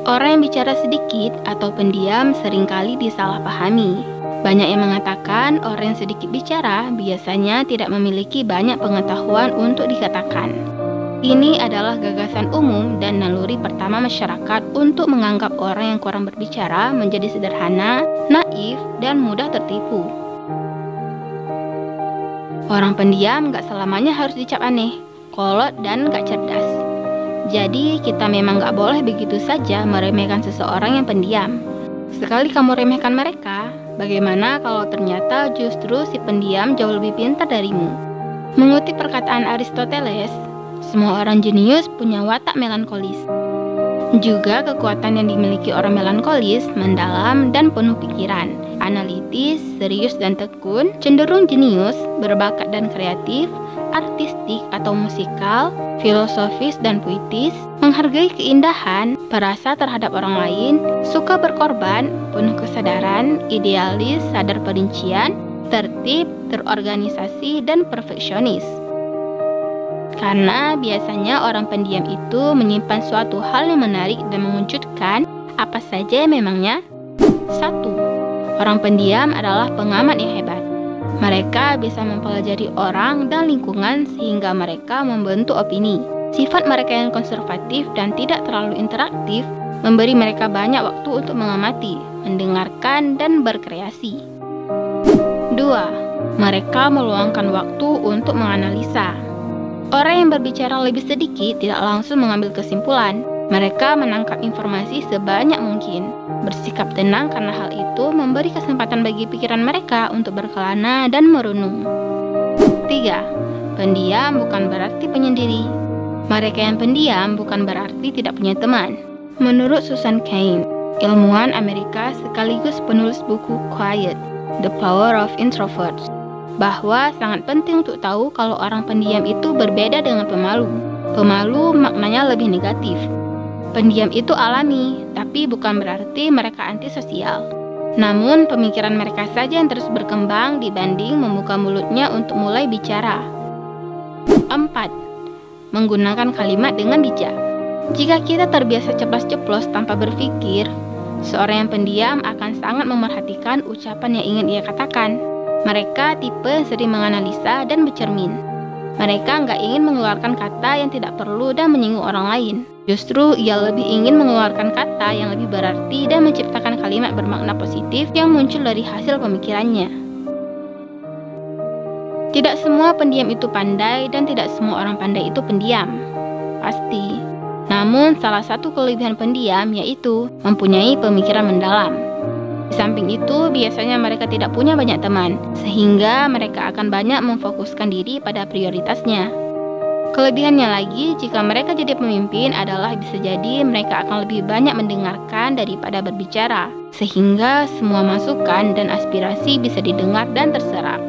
Orang yang bicara sedikit atau pendiam seringkali disalahpahami. Banyak yang mengatakan orang yang sedikit bicara biasanya tidak memiliki banyak pengetahuan untuk dikatakan. Ini adalah gagasan umum dan naluri pertama masyarakat untuk menganggap orang yang kurang berbicara menjadi sederhana, naif, dan mudah tertipu. Orang pendiam gak selamanya harus dicap aneh, kolot, dan gak cerdas. Jadi kita memang gak boleh begitu saja meremehkan seseorang yang pendiam. Sekali kamu remehkan mereka, bagaimana kalau ternyata justru si pendiam jauh lebih pintar darimu? Mengutip perkataan Aristoteles, semua orang jenius punya watak melankolis. Juga kekuatan yang dimiliki orang melankolis mendalam dan penuh pikiran, analitis, serius dan tekun, cenderung jenius, berbakat dan kreatif, artistik atau musikal, filosofis dan puitis, menghargai keindahan, perasa terhadap orang lain, suka berkorban, penuh kesadaran, idealis, sadar perincian, tertib, terorganisasi, dan perfeksionis. Karena biasanya orang pendiam itu menyimpan suatu hal yang menarik dan mengejutkan. Apa saja memangnya? 1. Orang pendiam adalah pengamat yang hebat. Mereka bisa mempelajari orang dan lingkungan sehingga mereka membentuk opini. Sifat mereka yang konservatif dan tidak terlalu interaktif memberi mereka banyak waktu untuk mengamati, mendengarkan, dan berkreasi. 2. Mereka meluangkan waktu untuk menganalisa. Orang yang berbicara lebih sedikit tidak langsung mengambil kesimpulan. Mereka menangkap informasi sebanyak mungkin, bersikap tenang karena hal itu memberi kesempatan bagi pikiran mereka untuk berkelana dan merenung. 3. Pendiam bukan berarti penyendiri. Mereka yang pendiam bukan berarti tidak punya teman. Menurut Susan Cain, ilmuwan Amerika sekaligus penulis buku Quiet, The Power of Introverts, bahwa sangat penting untuk tahu kalau orang pendiam itu berbeda dengan pemalu. Pemalu maknanya lebih negatif. Pendiam itu alami, tapi bukan berarti mereka antisosial. Namun pemikiran mereka saja yang terus berkembang dibanding membuka mulutnya untuk mulai bicara. 4. Menggunakan kalimat dengan bijak. Jika kita terbiasa ceplas-ceplos tanpa berpikir, seorang yang pendiam akan sangat memerhatikan ucapan yang ingin ia katakan. Mereka tipe sering menganalisa dan bercermin. Mereka nggak ingin mengeluarkan kata yang tidak perlu dan menyinggung orang lain. Justru ia lebih ingin mengeluarkan kata yang lebih berarti dan menciptakan kalimat bermakna positif yang muncul dari hasil pemikirannya. Tidak semua pendiam itu pandai dan tidak semua orang pandai itu pendiam. Pasti. Namun salah satu kelebihan pendiam yaitu mempunyai pemikiran mendalam. Di samping itu, biasanya mereka tidak punya banyak teman, sehingga mereka akan banyak memfokuskan diri pada prioritasnya. Kelebihannya lagi, jika mereka jadi pemimpin adalah bisa jadi mereka akan lebih banyak mendengarkan daripada berbicara, sehingga semua masukan dan aspirasi bisa didengar dan terserap.